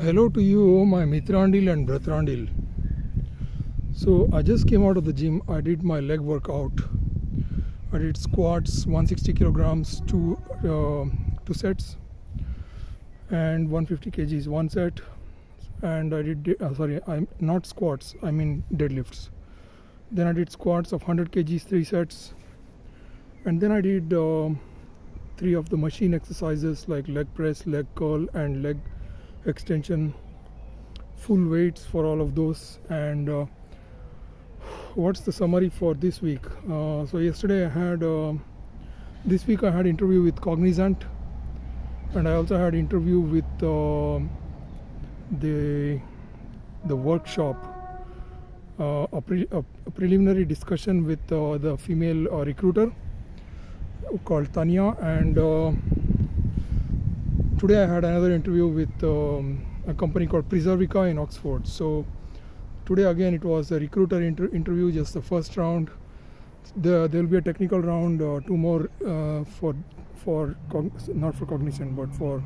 Hello to you, my Mitrandil and Bratrandil. So I just came out of the gym. I did my leg workout. I did squats, 160 kilograms, two sets, and 150 kgs one set. And I did I'm not squats. I mean deadlifts. Then I did squats of 100 kgs, three sets, and then I did three of the machine exercises like leg press, leg curl, and leg extension. Full weights for all of those. And what's the summary for this week? So yesterday I had this week I had interview with Cognizant, and I also had interview with the workshop, a preliminary discussion with the female recruiter called Tanya, and today I had another interview with a company called Preservica in Oxford. So today again it was a recruiter interview, just the first round. There will be a technical round, two more not for Cognizant but for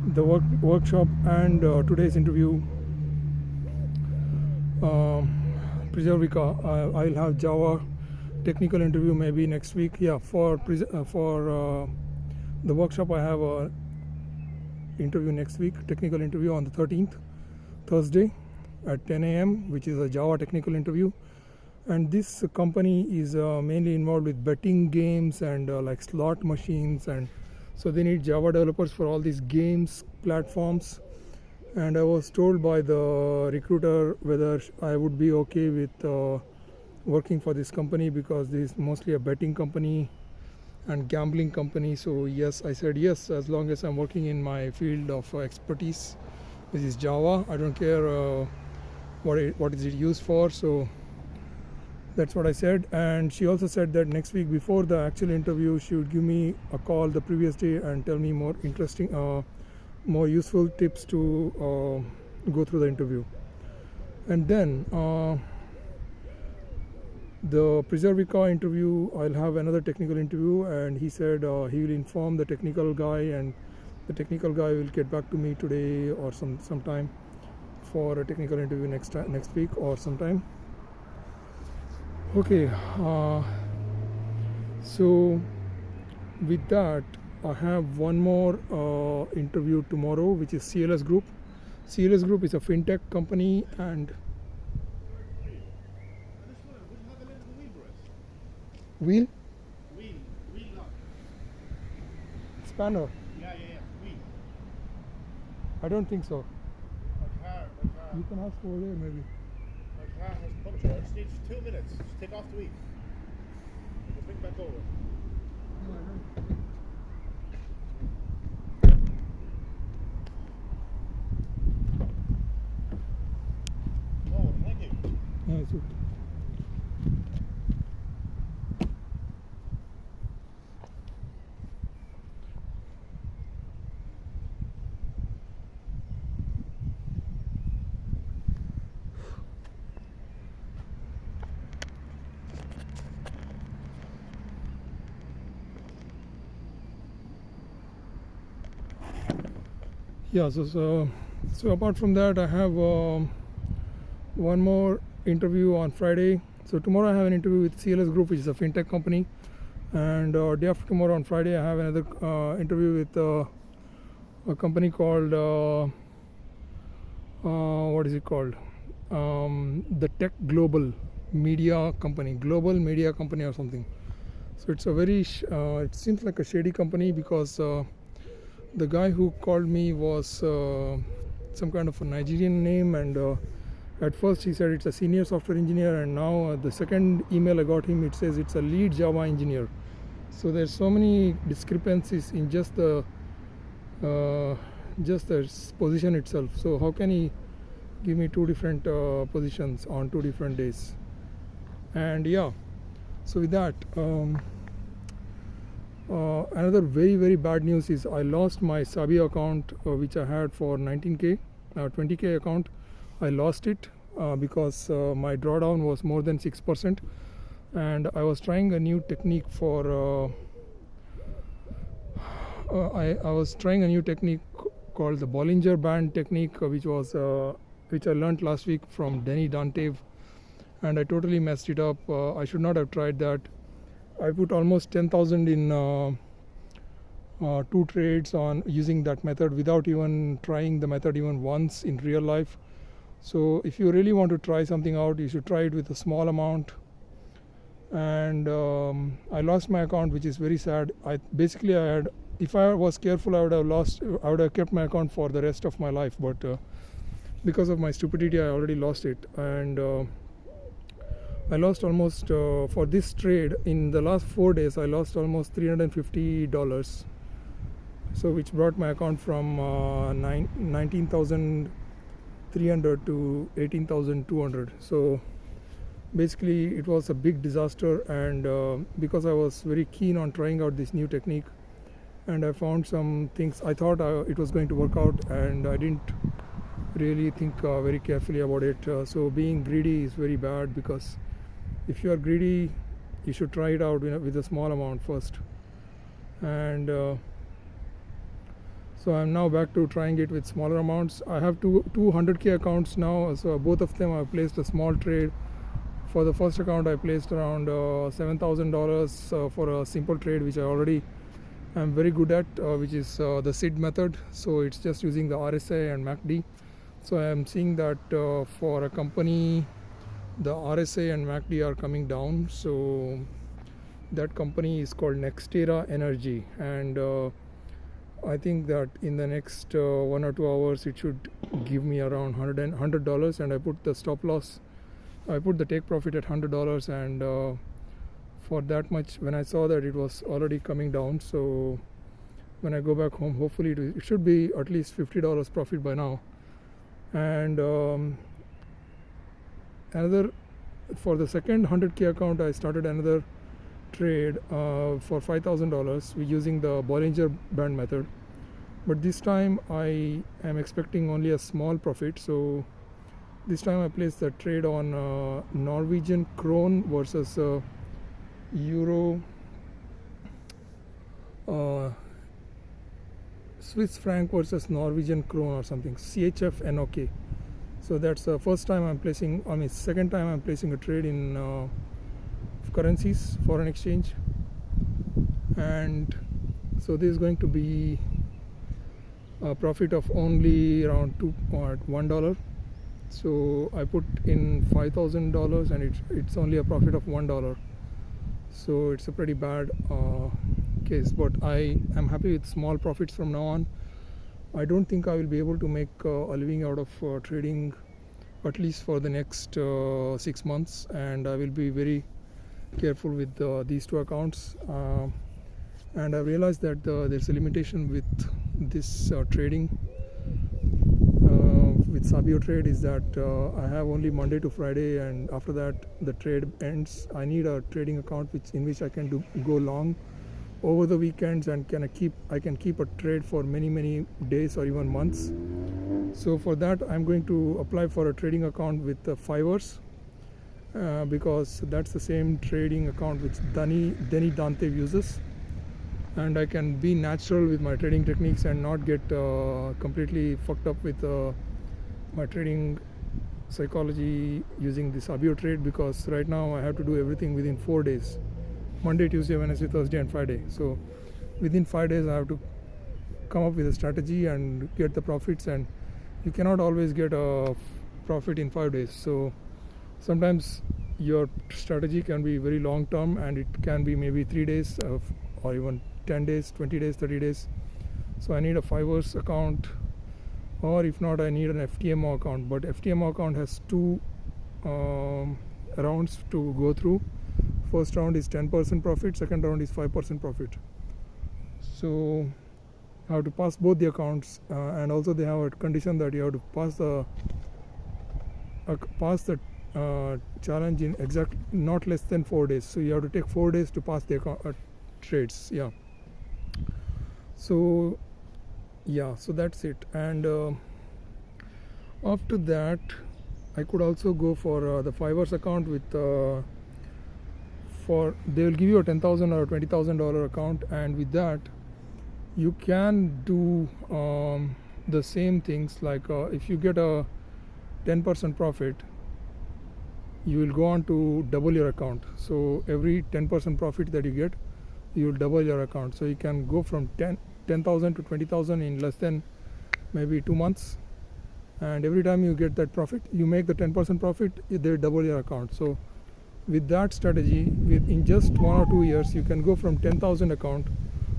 the workshop, and today's interview. Preservica, I'll have Java technical interview maybe next week. Yeah, for the workshop I have a interview next week, technical interview on the 13th, Thursday at 10 a.m., which is a Java technical interview. And this company is mainly involved with betting games and like slot machines, and so they need Java developers for all these games platforms. And I was told by the recruiter whether I would be okay with working for this company, because this is mostly a betting company and gambling company. So yes, I said yes, as long as I'm working in my field of expertise, which is Java. I don't care what is it used for. So that's what I said. And she also said that next week, before the actual interview, she would give me a call the previous day and tell me more interesting, more useful tips to go through the interview. And then the Preservica interview, I'll have another technical interview, and he said he will inform the technical guy, and the technical guy will get back to me today or sometime for a technical interview next week or sometime. Okay, so with that, I have one more interview tomorrow, which is CLS Group. CLS Group is a fintech company, and wheel spanner. Yeah. Wheel. I don't think so. My car. You can ask over there maybe. My car has puncture. I just need 2 minutes. Just take off the wheel. Just bring it back over. No, thank you. Yeah, it's okay. Yeah, so apart from that, I have one more interview on Friday. So tomorrow I have an interview with CLS Group, which is a fintech company, and day after tomorrow on Friday I have another interview with a company called what is it called? The Tech Global Media Company, Global Media Company or something. So it's a very it seems like a shady company, because the guy who called me was some kind of a Nigerian name, and at first he said it's a senior software engineer, and now the second email I got him, it says it's a lead Java engineer. So there's so many discrepancies in just the position itself. So how can he give me two different positions on 2 different days? And yeah, so with that, another very bad news is I lost my sabio account, which I had for 19k 20k account. I lost it because my drawdown was more than 6%, and I was trying a new technique for I was trying a new technique called the Bollinger Band technique, which I learned last week from Denny Dante, and I totally messed it up. I should not have tried that. I put almost 10,000 in 2 trades on using that method without even trying the method even once in real life. So if you really want to try something out, you should try it with a small amount. And I lost my account, which is very sad. If I was careful, I would have kept my account for the rest of my life, but because of my stupidity, I already lost it. And I lost almost for this trade in the last 4 days, I lost almost $350, so which brought my account from 19,300 to 18,200. So basically it was a big disaster. And because I was very keen on trying out this new technique, and I found some things I thought it was going to work out, and I didn't really think very carefully about it. So being greedy is very bad, because if you are greedy, you should try it out with a small amount first. And so I'm now back to trying it with smaller amounts. I have two 100K accounts now, so both of them I've placed a small trade. For the first account, I placed around $7,000 for a simple trade, which I already am very good at, which is the SID method. So it's just using the RSI and MACD. So I am seeing that for a company, the RSI and MACD are coming down. So that company is called Nextera Energy, and I think that in the next 1 or 2 hours it should give me around $100. And I put the stop loss, I put the take profit at $100, and for that much, when I saw that it was already coming down, so when I go back home, hopefully it should be at least $50 profit by now. And for the second 100K account, I started another trade for $5,000 using the Bollinger Band method, but this time I am expecting only a small profit. So this time I placed the trade on Norwegian krone versus euro, Swiss franc versus Norwegian krone or something, CHF NOK. So that's the second time I'm placing a trade in currencies, foreign exchange. And so this is going to be a profit of only around $1. So I put in $5,000, and it's only a profit of $1. So it's a pretty bad case, but I am happy with small profits from now on. I don't think I will be able to make a living out of trading, at least for the next 6 months, and I will be very careful with these 2 accounts. And I realized that there's a limitation with this trading with Sabio trade, is that I have only Monday to Friday, and after that the trade ends. I need a trading account in which I can go long over the weekends, and I can keep a trade for many days or even months. So for that, I'm going to apply for a trading account with Fivers, because that's the same trading account which Denny Dante uses, and I can be natural with my trading techniques and not get completely fucked up with my trading psychology using the sabio trade, because right now I have to do everything within 4 days: Monday, Tuesday, Wednesday, Thursday and Friday. So within 5 days I have to come up with a strategy and get the profits, and you cannot always get a profit in 5 days. So sometimes your strategy can be very long term, and it can be maybe 3 days or even 10 days, 20 days, 30 days. So I need a Fivers account, or if not, I need an FTMO account. But FTMO account has 2 rounds to go through. First round is 10% profit, second round is 5% profit. So I have to pass both the accounts, and also they have a condition that you have to pass the challenge in not less than 4 days. So you have to take 4 days to pass the trades. So that's it. And after that, I could also go for the Fivers account with they will give you a $10,000 or $20,000 account, and with that you can do the same things, like if you get a 10% profit, you will go on to double your account. So every 10% profit that you get, you will double your account. So you can go from 10,000 to 20,000 in less than maybe 2 months. And every time you get that profit, you make the 10% profit, they double your account. So with that strategy, in just 1 or 2 years, you can go from 10,000 account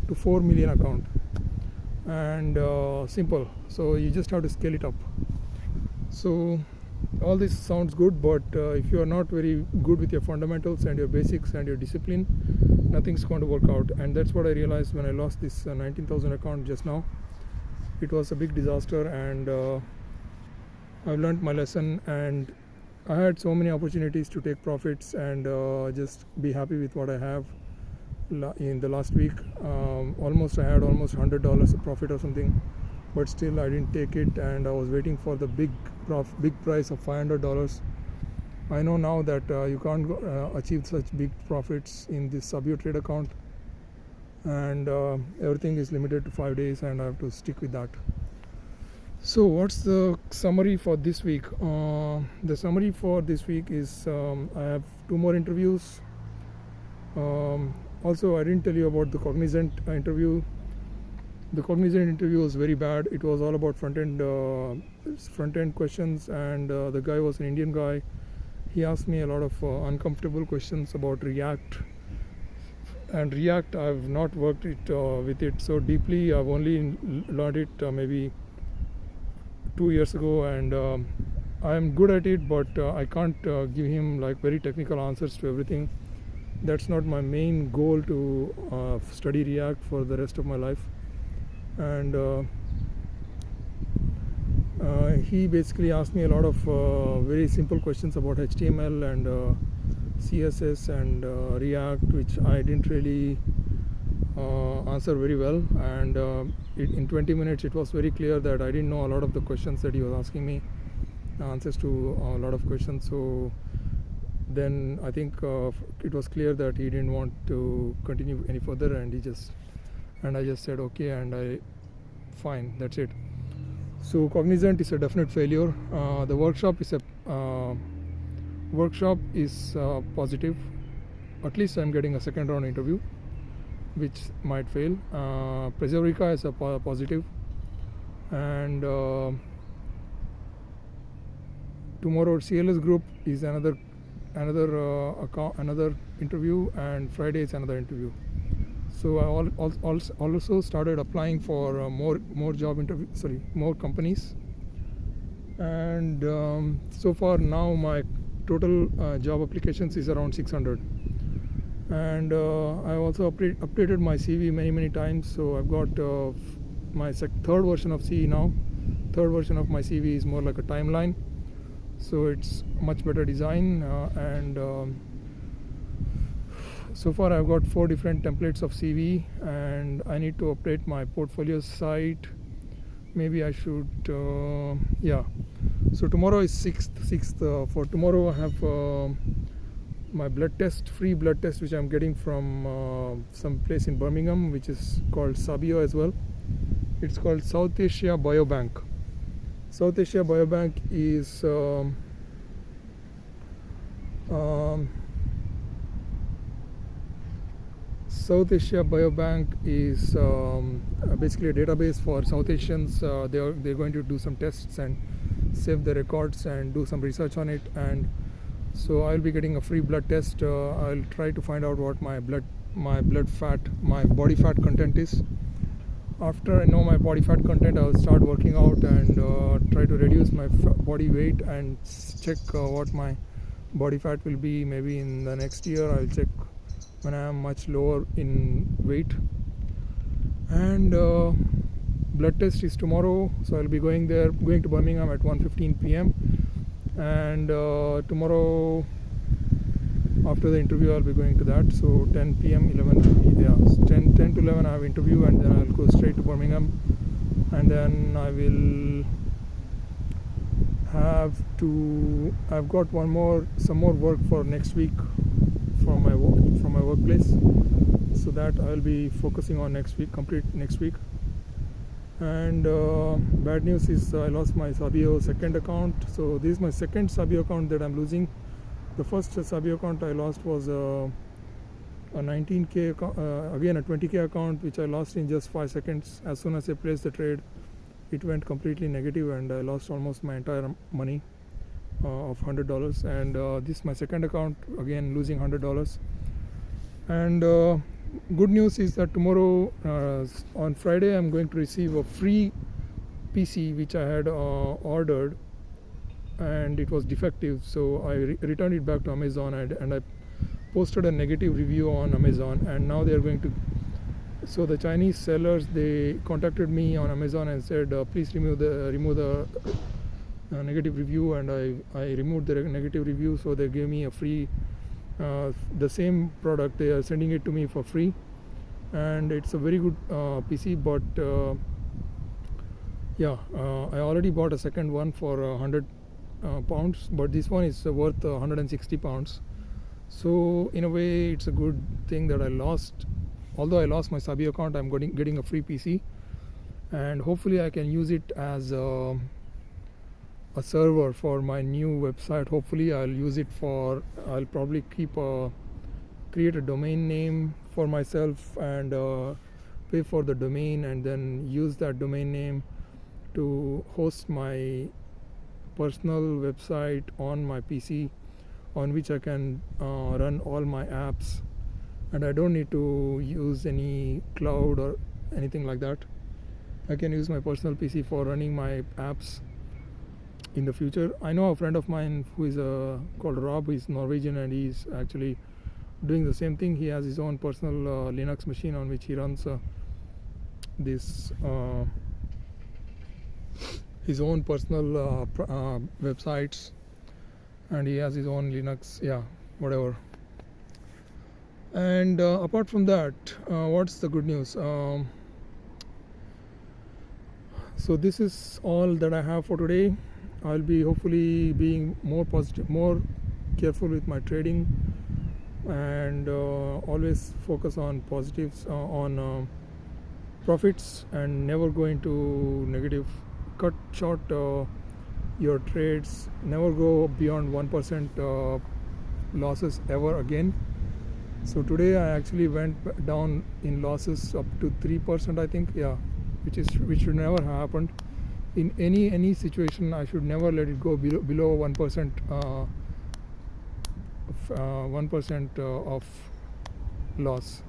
to 4 million account. And simple. So you just have to scale it up. So all this sounds good, but if you are not very good with your fundamentals and your basics and your discipline, nothing's going to work out. And that's what I realized when I lost this 19,000 account just now. It was a big disaster, and I've learned my lesson, and I had so many opportunities to take profits and just be happy with what I have. In the last week, I had almost $100 of profit or something, but still I didn't take it, and I was waiting for the big price of $500. I know now that you can't achieve such big profits in this sabio trade account, and everything is limited to 5 days, and I have to stick with that. So what's the summary for this week? The summary for this week is I have 2 more interviews. Also, I didn't tell you about the Cognizant interview. The Cognizant interview was very bad. It was all about front-end questions, and the guy was an Indian guy. He asked me a lot of uncomfortable questions about React. And React, I've not worked with it so deeply. I've only learned it maybe 2 years ago, and I'm good at it, but I can't give him like very technical answers to everything. That's not my main goal, to study React for the rest of my life. And he basically asked me a lot of very simple questions about HTML and CSS and React, which I didn't really answer very well. And in 20 minutes it was very clear that I didn't know a lot of the questions that he was asking me, answers to a lot of questions. So then I think it was clear that he didn't want to continue any further, and I just said okay, and fine, that's it. So Cognizant is a definite failure. The workshop is positive. At least I'm getting a second round interview, which might fail. Presurica is a positive, and tomorrow CLS Group is another interview, and Friday is another interview. So I also started applying for more companies, and so far now my total job applications is around 600. And I also updated my CV many times. So I've got my third version of CV now. Third version of my CV is more like a timeline, so it's much better design, and so far I've got 4 different templates of CV, and I need to update my portfolio site. Maybe I should So tomorrow is 6th. For tomorrow I have my free blood test, which I'm getting from some place in Birmingham, which is called Sabio as well. It's called South Asia Biobank. South Asia Biobank is South Asia Biobank is basically a database for South Asians. They're going to do some tests and save the records and do some research on it, and so I'll be getting a free blood test. I'll try to find out what my body fat content is. After I know my body fat content, I'll start working out and try to reduce my body weight and check what my body fat will be. Maybe in the next year I'll check when I am much lower in weight. And blood test is tomorrow, so I'll be going to Birmingham at 1:15 p.m. and tomorrow after the interview I'll be going to that. So 10 p.m. 10 to 11 I have interview, and then I'll go straight to Birmingham, and then I've got some more work for next week from my workplace, so that I'll be focusing on complete next week. And bad news is I lost my Sabio second account. So this is my second Sabio account that I'm losing. The first Sabio account I lost was a 19k account, again a 20k account, which I lost in just 5 seconds. As soon as I placed the trade, it went completely negative and I lost almost my entire money of $100. And this is my second account, again losing $100. And good news is that tomorrow on Friday I'm going to receive a free PC which I had ordered, and it was defective, so I returned it back to Amazon, and I posted a negative review on Amazon, and now they are going to, so the Chinese sellers, they contacted me on Amazon and said please remove the negative review, and I removed the negative review, so they gave me a free the same product. They are sending it to me for free, and it's a very good PC. But I already bought a second one for £100, but this one is worth £160. So in a way, it's a good thing that I lost. Although I lost my Sabio account, I'm getting a free PC, and hopefully I can use it as a server for my new website. Hopefully I'll use it for, I'll probably create a domain name for myself and pay for the domain, and then use that domain name to host my personal website on my PC, on which I can run all my apps, and I don't need to use any cloud or anything like that. I can use my personal PC for running my apps in the future. I know a friend of mine who is called Rob. He's Norwegian, and he's actually doing the same thing. He has his own personal Linux machine on which he runs this his own personal websites, and he has his own Linux, whatever. And apart from that, what's the good news? So this is all that I have for today. I'll be hopefully being more positive, more careful with my trading, and always focus on positives, on profits, and never go into negative. Cut short your trades. Never go beyond 1% losses ever again. So today I actually went down in losses up to 3%, I think, which should never have happened. In any situation, I should never let it go below 1%. 1% of loss.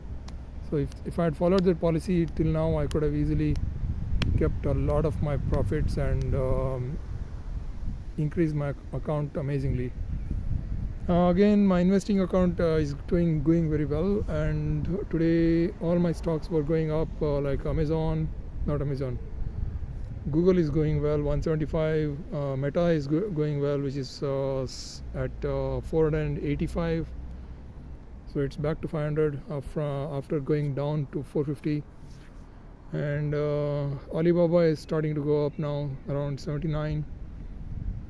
So if I had followed that policy till now, I could have easily kept a lot of my profits and increased my account amazingly. Again, my investing account is going very well, and today all my stocks were going up, like Google is going well, 175. Meta is going well, which is at 485. So it's back to 500 after going down to 450. And Alibaba is starting to go up now, around 79.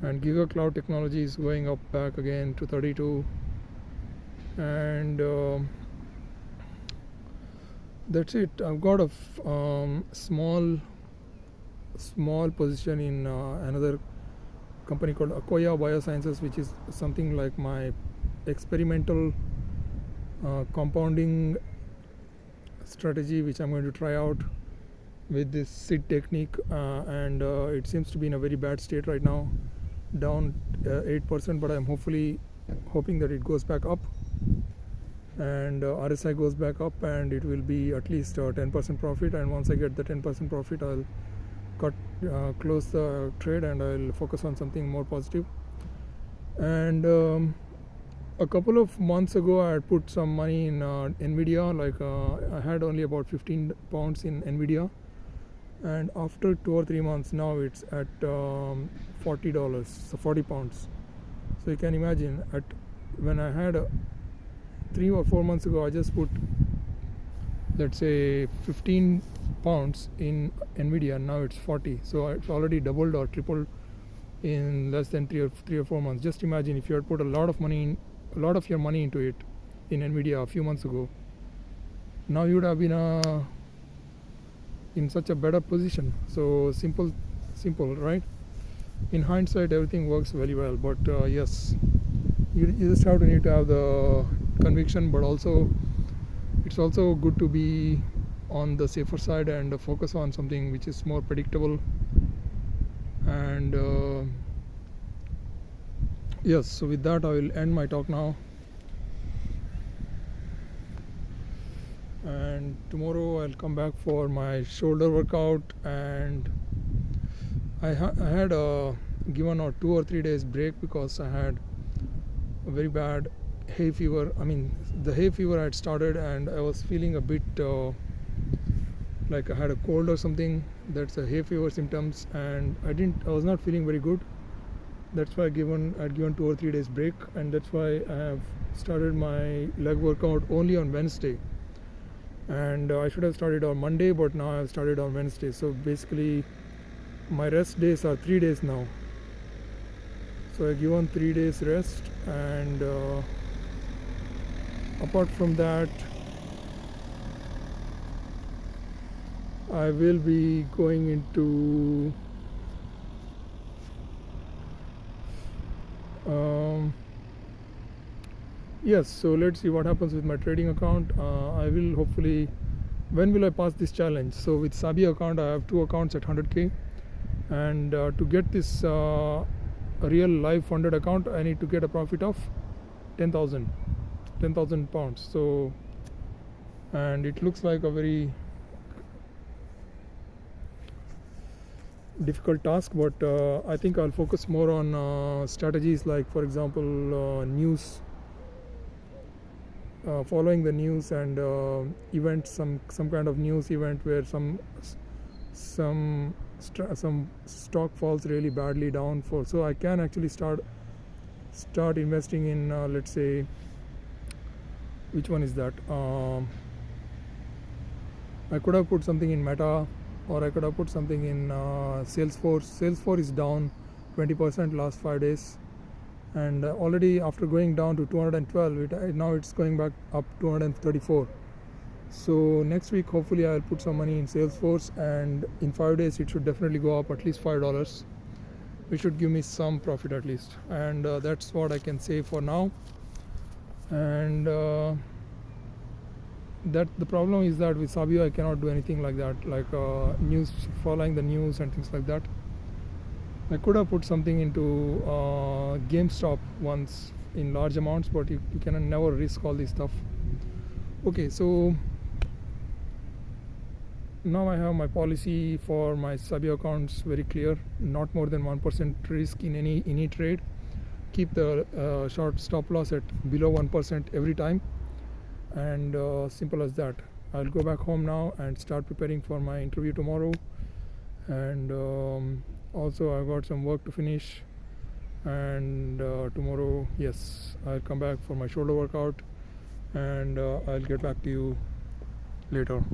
And Giga Cloud Technology is going up back again to 32. And that's it. I've got a small position in another company called Akoya Biosciences, which is something like my experimental compounding strategy, which I'm going to try out with this SID technique, and it seems to be in a very bad state right now, down 8%, but I'm hoping that it goes back up, and RSI goes back up, and it will be at least 10% profit. And once I get the 10% profit, I'll close the trade, and I'll focus on something more positive. And a couple of months ago, I had put some money in Nvidia. Like I had only about £15 in Nvidia, and after 2 or 3 months, now it's at $40, so £40. So you can imagine, when I had 3 or 4 months ago, I just put, let's say, £15 in Nvidia, and now it's 40. So it's already doubled or tripled in less than 3 or 4 months. Just imagine if you had put a lot of your money into it in Nvidia a few months ago. Now you would have been in such a better position. So simple, right? In hindsight, everything works very well, but yes, you just need to have the conviction, but also it's also good to be on the safer side and focus on something which is more predictable. And yes, so with that, I will end my talk now. And tomorrow I'll come back for my shoulder workout, and I had given a 2 or 3 days break because I had a very bad hay fever. I mean, the hay fever had started and I was feeling a bit like I had a cold or something. That's a hay fever symptoms, and I was not feeling very good. That's why I'd given 2 or 3 days break, and that's why I have started my leg workout only on Wednesday. And I should have started on Monday, but now I've started on Wednesday. So basically my rest days are 3 days now. So I given 3 days rest, and apart from that, I will be going into yes, so let's see what happens with my trading account. I will hopefully, when will I pass this challenge? So with Sabio account, I have 2 accounts at 100k, and to get this real live funded account, I need to get a profit of 10,000 pounds. So, and it looks like a very difficult task, but I think I'll focus more on strategies like, for example, news, following the news and events, some kind of news event where some stock falls really badly down, so I can actually start investing in let's say, which one is that? I could have put something in Meta, or I could have put something in Salesforce. Salesforce is down 20% last 5 days, and already after going down to 212, now it's going back up 234. So next week hopefully I'll put some money in Salesforce, and in 5 days it should definitely go up at least $5, which should give me some profit at least. And that's what I can say for now. And that the problem is that with Sabio I cannot do anything like that, like news, following the news and things like that. I could have put something into GameStop once in large amounts, but you can never risk all this stuff. Okay, so now I have my policy for my Sabio accounts very clear. Not more than 1% risk in any trade. Keep the short stop loss at below 1% every time, and simple as that. I'll go back home now and start preparing for my interview tomorrow, and also I've got some work to finish. And tomorrow, yes, I'll come back for my shoulder workout, and I'll get back to you later.